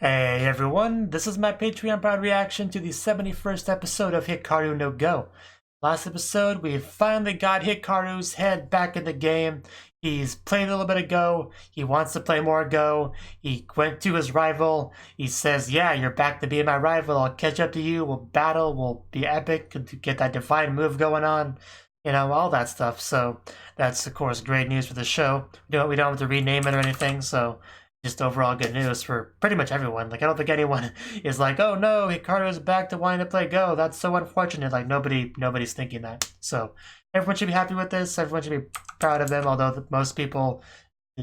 Hey everyone, this is my Patreon proud reaction to the 71st episode of Hikaru no Go. Last episode, we finally got Hikaru's head back in the game. He's played a little bit of Go. He wants to play more Go. He went to his rival. He says, yeah, you're back to being my rival. I'll catch up to you. We'll battle. We'll be epic to get that divine move going on. You know, all that stuff. So that's, of course, great news for the show. We don't have to rename it or anything, so just overall good news for pretty much everyone. Like, I don't think anyone is like, oh no, Hikaru is back to wanting to play Go. That's so unfortunate. Like, nobody's thinking that. So everyone should be happy with this. Everyone should be proud of him, although most people,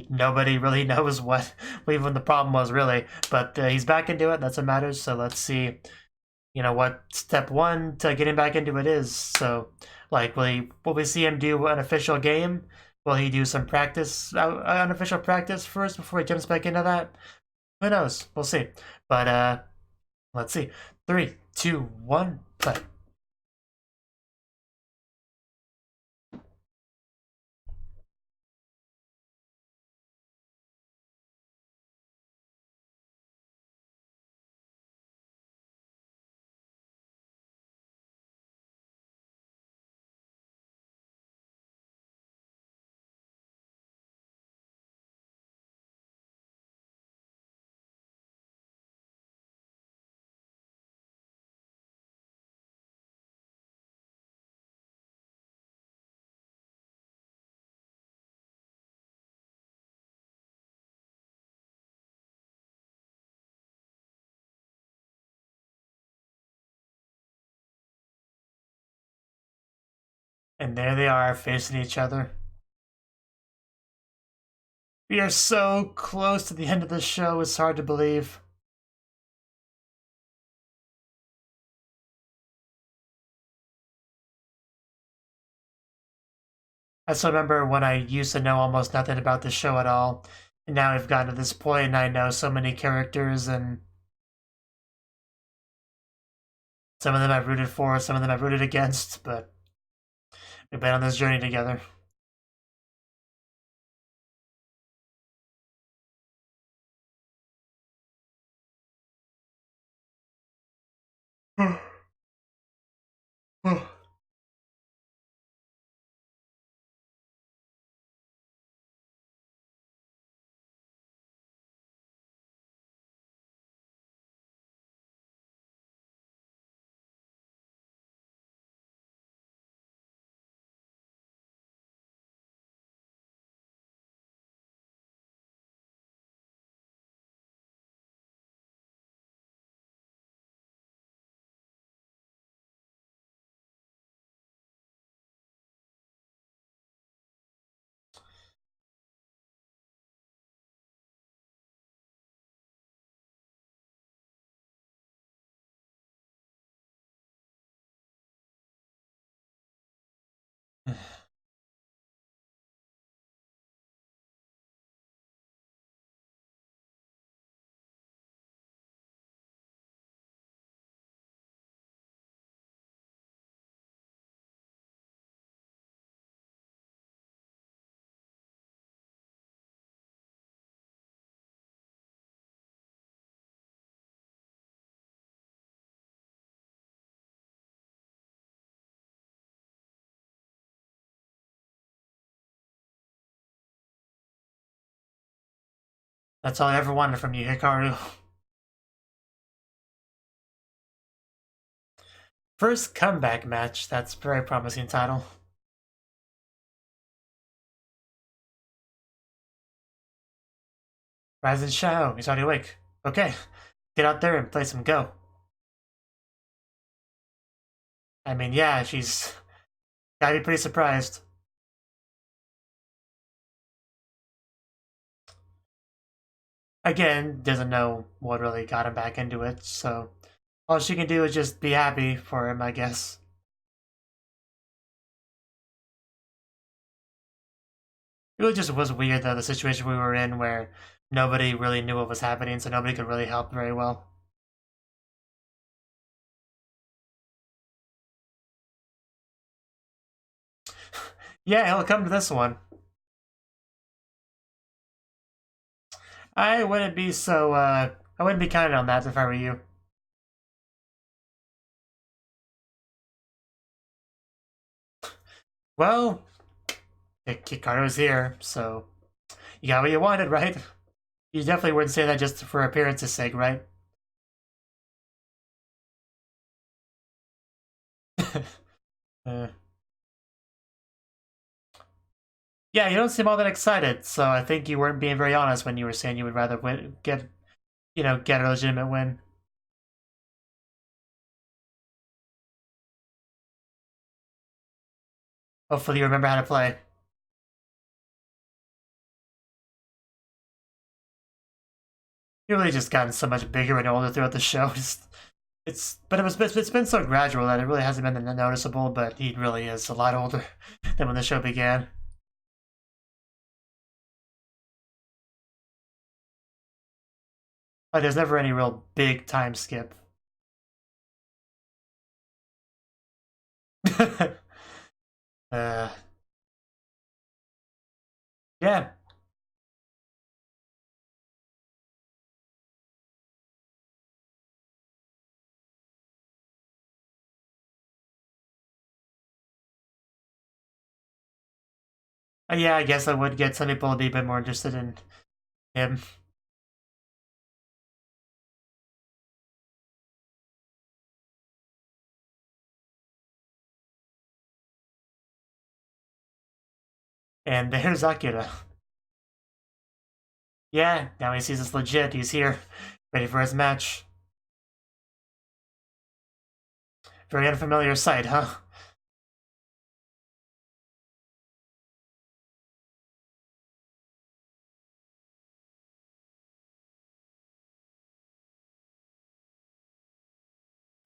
nobody really knows what even the problem was, really. But he's back into it. That's what matters. So let's see, you know, what step one to getting back into it is. So, like, will we see him do an official game? Will he do some practice, unofficial practice first before he jumps back into that? Who knows? We'll see. But let's see. 3, 2, 1, play. And there they are, facing each other. We are so close to the end of the show, it's hard to believe. I still remember when I used to know almost nothing about the show at all, and now we've gotten to this point and I know so many characters, and some of them I've rooted for, some of them I've rooted against, but we've been on this journey together. That's all I ever wanted from you, Hikaru. First comeback match. That's a very promising title. Rise and shine. He's already awake. Okay, get out there and play some Go. I mean, yeah, she's gotta be pretty surprised. Again, doesn't know what really got him back into it, so all she can do is just be happy for him, I guess. It really just was weird, though, the situation we were in where nobody really knew what was happening, so nobody could really help very well. Yeah, he'll come to this one. I wouldn't be so I wouldn't be counting on that if I were you. Well, Hikaru's here, so you got what you wanted, right? You definitely wouldn't say that just for appearance's sake, right? Yeah, you don't seem all that excited, so I think you weren't being very honest when you were saying you would rather get a legitimate win. Hopefully you remember how to play. You've really just gotten so much bigger and older throughout the show. But it's been so gradual that it really hasn't been that noticeable, but he really is a lot older than when the show began. Like, there's never any real big time skip. uh, yeah. Yeah, I guess I would get some people to be a bit more interested in him. And there's Akira. Yeah, now he sees it's legit. He's here, ready for his match. Very unfamiliar sight, huh?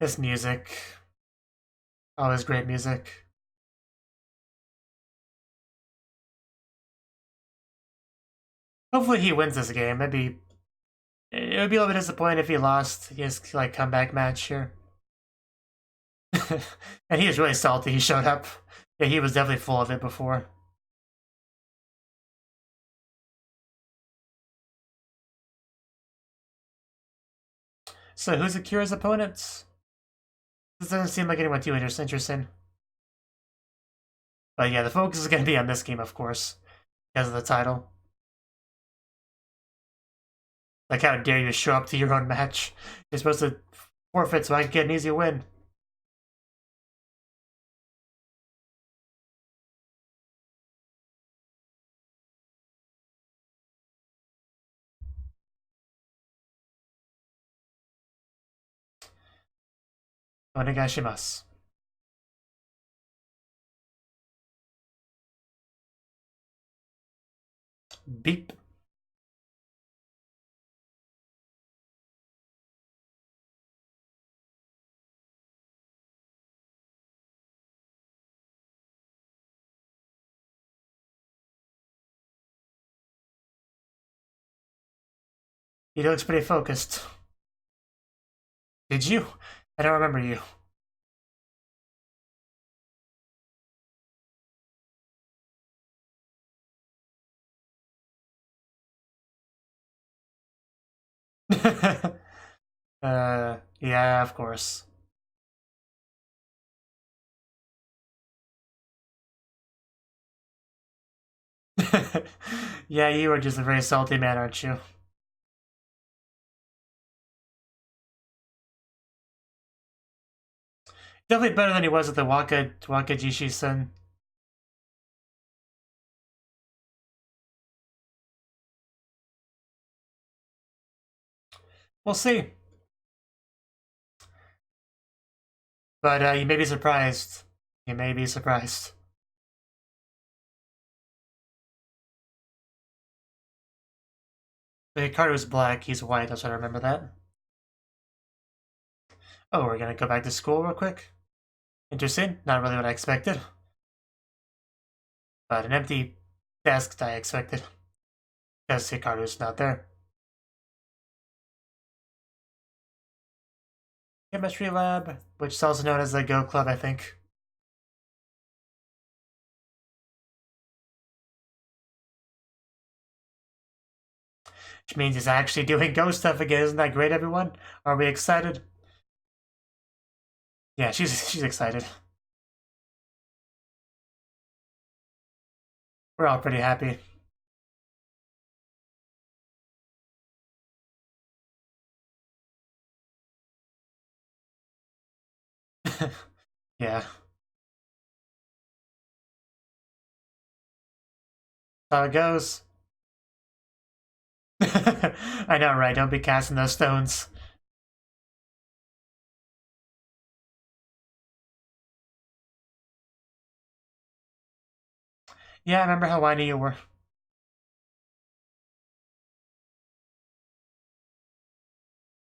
This music. Always great music. Hopefully he wins this game. Maybe it would be a little bit disappointing if he lost his like comeback match here. And he was really salty he showed up. Yeah, he was definitely full of it before. So who's Akira's opponent? This doesn't seem like anyone too interesting. But yeah, the focus is going to be on this game, of course, because of the title. Like, how dare you show up to your own match? You're supposed to forfeit so I can get an easy win. Onegaishimasu. Beep. He looks pretty focused. Did you? I don't remember you. Yeah, of course. Yeah, you are just a very salty man, aren't you? Definitely better than he was at the Wakajishi-san. We'll see. But you may be surprised. You may be surprised. The Hikaru's black, he's white, I should remember that. Oh, we're gonna go back to school real quick. Interesting, not really what I expected. But an empty desk I expected. Because Hikaru's not there. Chemistry lab, which is also known as the Go Club, I think. which means he's actually doing ghost stuff again. Isn't that great, everyone? Are we excited? Yeah, she's excited. We're all pretty happy. Yeah. How it goes. I know, right? Don't be casting those stones. Yeah, I remember how whiny you were.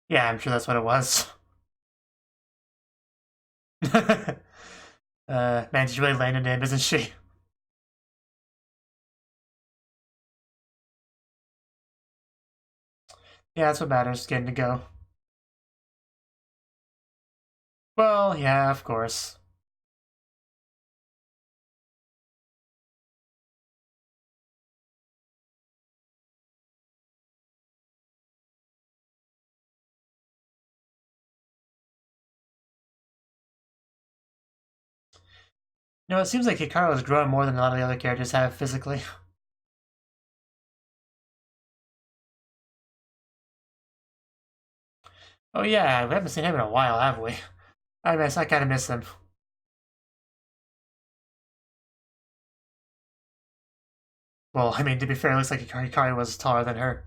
Yeah, I'm sure that's what it was. Man, she's really laying it in, isn't she? Yeah, that's what matters, getting to go. Well, yeah, of course. You know, it seems like Hikaru has grown more than a lot of the other characters have physically. Oh yeah, we haven't seen him in a while, have we? I kind of miss him. Well, I mean, to be fair, it looks like Hikaru was taller than her.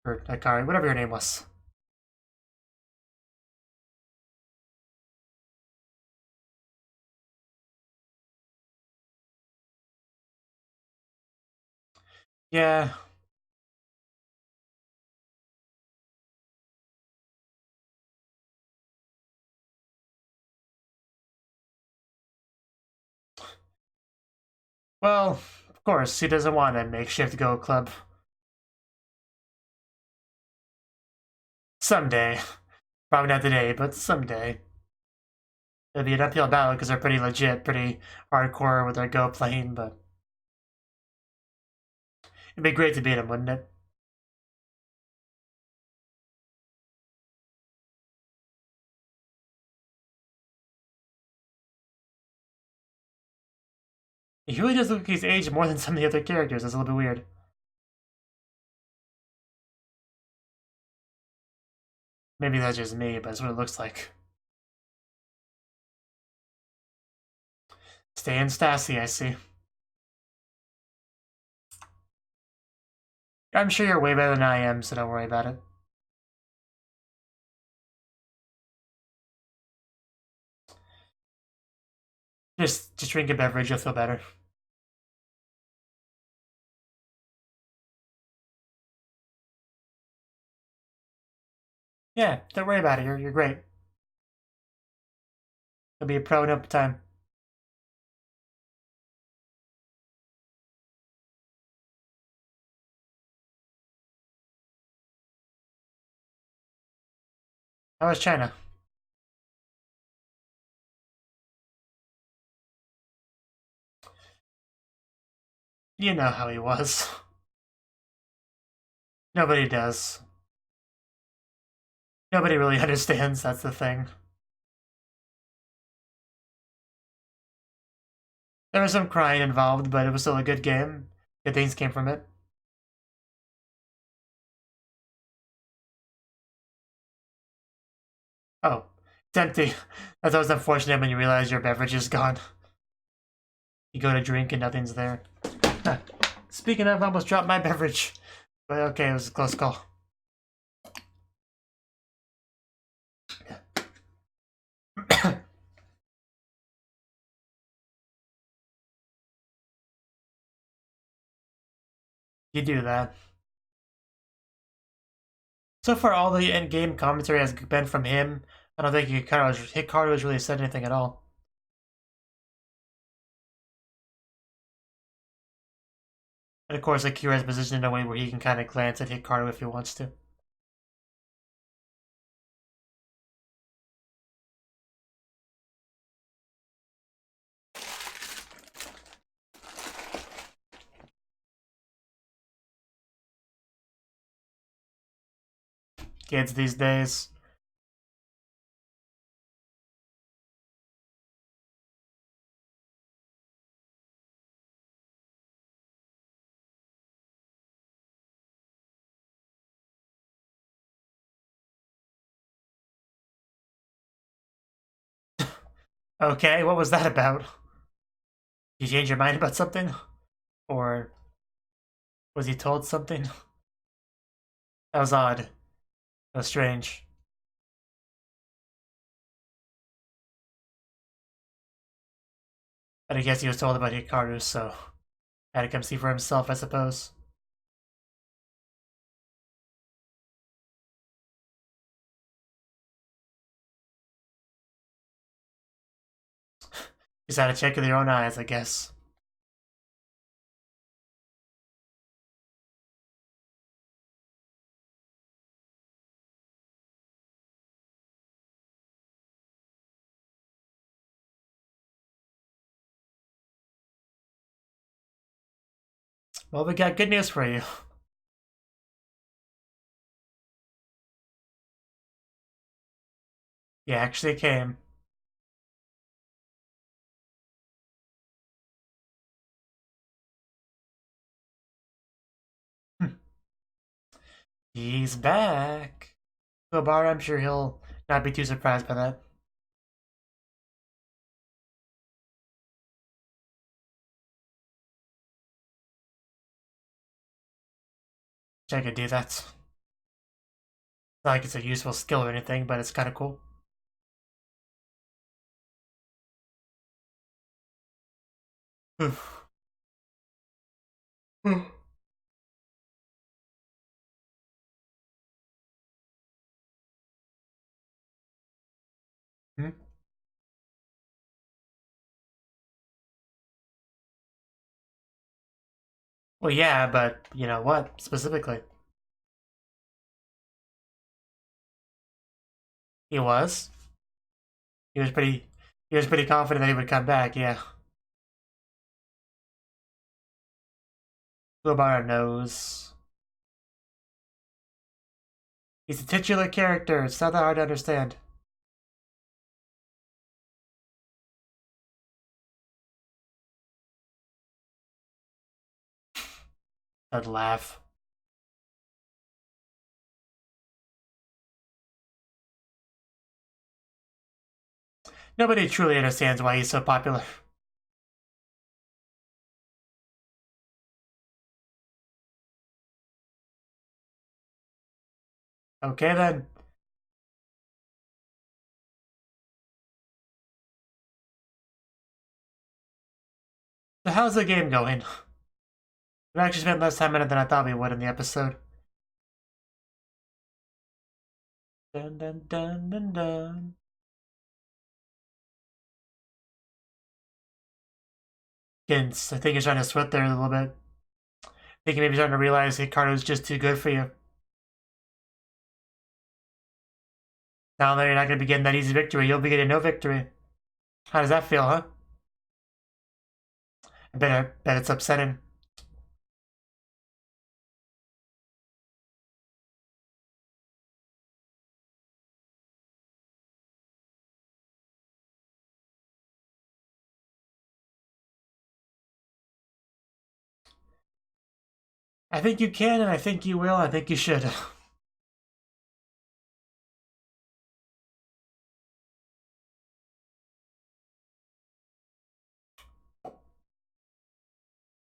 Or Hikari, whatever her name was. Yeah. Well, of course, he doesn't want a makeshift Go Club. Someday. Probably not today, but someday. It'll be an uphill battle because they're pretty legit, pretty hardcore with their Go playing, but it'd be great to beat him, wouldn't it? He really does look like he's aged more than some of the other characters. That's a little bit weird. Maybe that's just me, but that's what it looks like. Stay in Stassi, I see. I'm sure you're way better than I am, so don't worry about it. Just drink a beverage, you'll feel better. Yeah, don't worry about it. You're great. You'll be a pro in no time. How was China? You know how he was. Nobody does. Nobody really understands, that's the thing. There was some crying involved, but it was still a good game. Good things came from it. Oh, it's empty. That's always unfortunate when you realize your beverage is gone. You go to drink and nothing's there. Speaking of, I almost dropped my beverage. But okay, it was a close call. You do that. So far, all the end-game commentary has been from him. I don't think Hikaru has really said anything at all. And of course, Akira is positioned in a way where he can kind of glance at Hikaru if he wants to. Kids these days. Okay, what was that about? Did you change your mind about something? Or was he told something? That was odd. That was strange. But I guess he was told about Hikaru, so had to come see for himself, I suppose. Just had to check with your own eyes, I guess. Well, we got good news for you. He actually came. He's back. Kobar, I'm sure he'll not be too surprised by that. I could do that. Not like it's a useful skill or anything, but it's kind of cool. Hmm? Well, yeah, but you know what specifically? He was. He was pretty. He was pretty confident that he would come back. Yeah. Kobar knows. He's a titular character. It's not that hard to understand. I'd laugh. Nobody truly understands why he's so popular. Okay then. So how's the game going? We actually spent less time in it than I thought we would in the episode. Dun dun dun dun dun. Gins, I think you're trying to sweat there a little bit. I think you may be starting to realize Hikaru's just too good for you. Now that you're not going to be getting that easy victory, you'll be getting no victory. How does that feel, huh? I bet it's upsetting. I think you can, and I think you will. I think you should.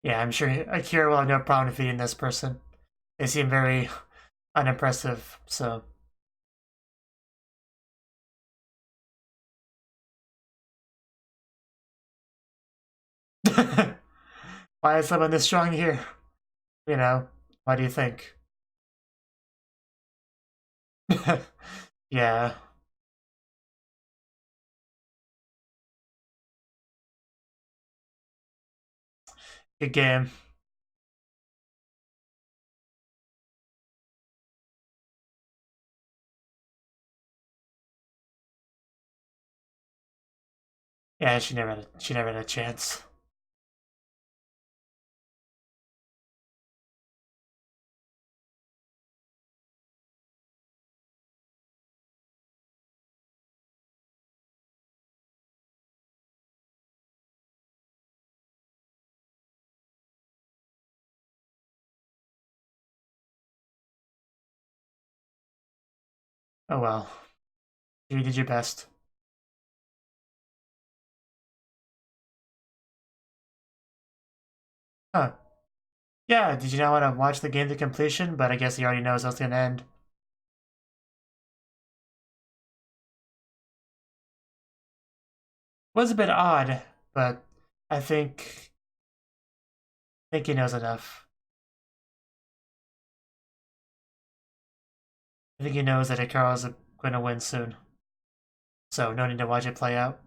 Yeah, I'm sure Akira will have no problem defeating this person. They seem very unimpressive, so. Why is someone this strong here? You know, why do you think? Yeah, good game. Yeah, she never had a chance. Oh well. You did your best. Huh. Yeah, did you not want to watch the game to completion? But I guess he already knows how it's gonna end. Was a bit odd, but I think he knows enough. I think he knows that Hikaru's gonna win soon. So no need to watch it play out.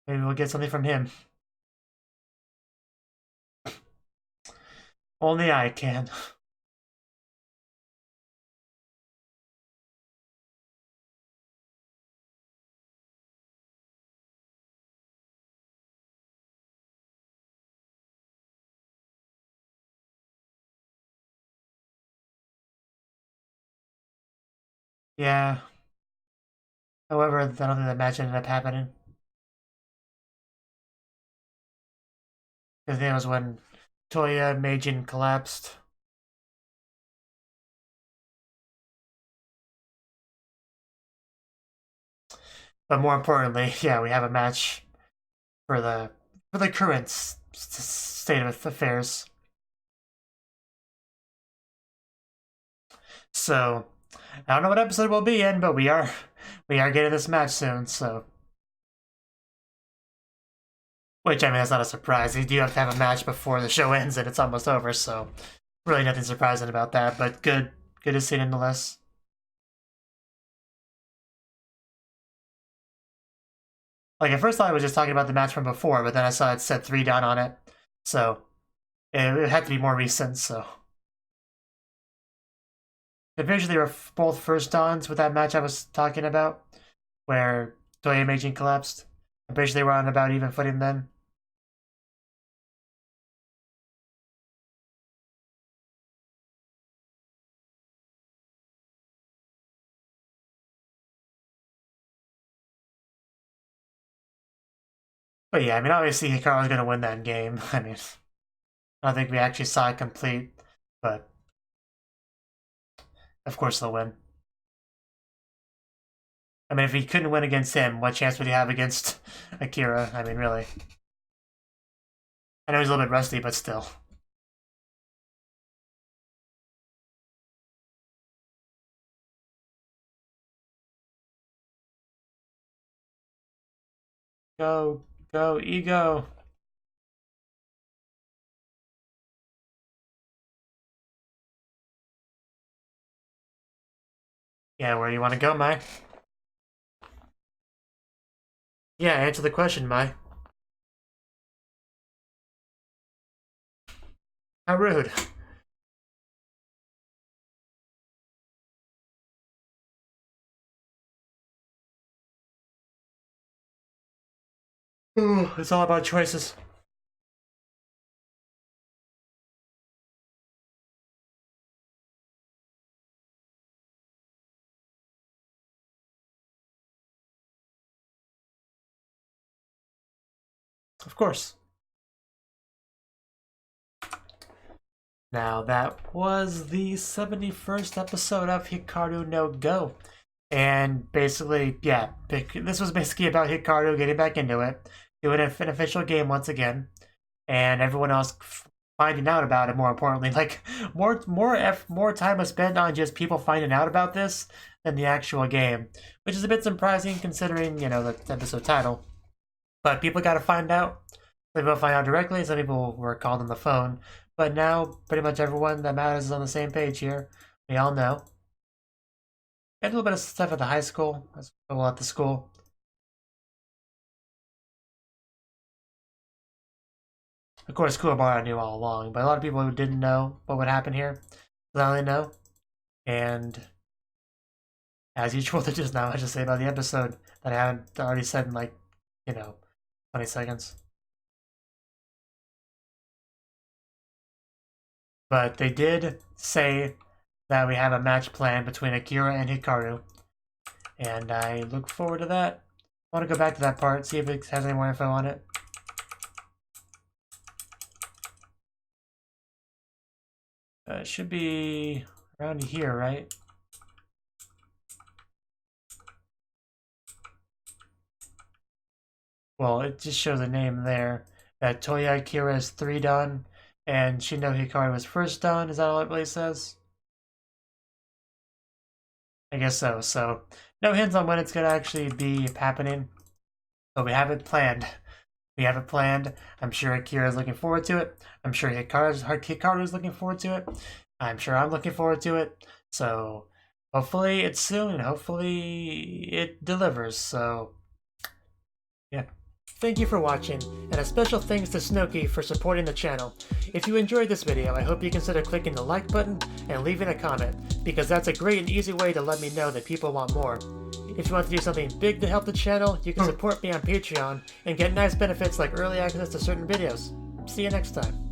Maybe we'll get something from him. Only I can. Yeah. However, I don't think that match ended up happening. I think it was when Toya Meijin collapsed. But more importantly, yeah, we have a match for the current state of affairs. So I don't know what episode we'll be in, but we are getting this match soon. So, which I mean, that's not a surprise. You do have to have a match before the show ends, and it's almost over. So, really, nothing surprising about that. But good to see nonetheless. Like at first, I was just talking about the match from before, but then I saw it said 3 down on it, so it had to be more recent. So. Eventually, they were both first dawns with that match I was talking about, where Toya Meijin collapsed. I'm pretty sure they were on about even footing then. But yeah, I mean, obviously Hikaru was going to win that game. I mean, I don't think we actually saw it complete, but of course they'll win. I mean, if he couldn't win against him, what chance would he have against Akira? I mean, really. I know he's a little bit rusty, but still. Go, go, ego. Yeah, where you want to go, Mai? Yeah, answer the question, Mai. How rude. Ooh, it's all about choices. Of course. Now, that was the 71st episode of Hikaru no Go. And basically, yeah, this was basically about Hikaru getting back into it, doing an official game once again, and everyone else finding out about it. More importantly, like more time was spent on just people finding out about this than the actual game, which is a bit surprising considering the episode title. But people got to find out. Some people find out directly. Some people were called on the phone. But now, pretty much everyone that matters is on the same page here. We all know. We had a little bit of stuff at the high school, well, at the school. Of course, Kuwabara knew all along, but a lot of people who didn't know what would happen here, now they know. And as usual, there's just not much to say about the episode that I haven't already said in 20 seconds. But they did say that we have a match planned between Akira and Hikaru, and I look forward to that. I want to go back to that part, see if it has any more info on it. It should be around here, right? Well, it just shows a name there. That Toya Akira is 3 done, and Shindo Hikaru was first done. Is that all it really says? I guess so. So, no hints on when it's going to actually be happening. But we have it planned. We have it planned. I'm sure Akira is looking forward to it. I'm sure Hikaru is looking forward to it. I'm sure I'm looking forward to it. So, hopefully it's soon, and hopefully it delivers. So, yeah. Thank you for watching, and a special thanks to Cnouki for supporting the channel. If you enjoyed this video, I hope you consider clicking the like button and leaving a comment, because that's a great and easy way to let me know that people want more. If you want to do something big to help the channel, you can support me on Patreon and get nice benefits like early access to certain videos. See you next time.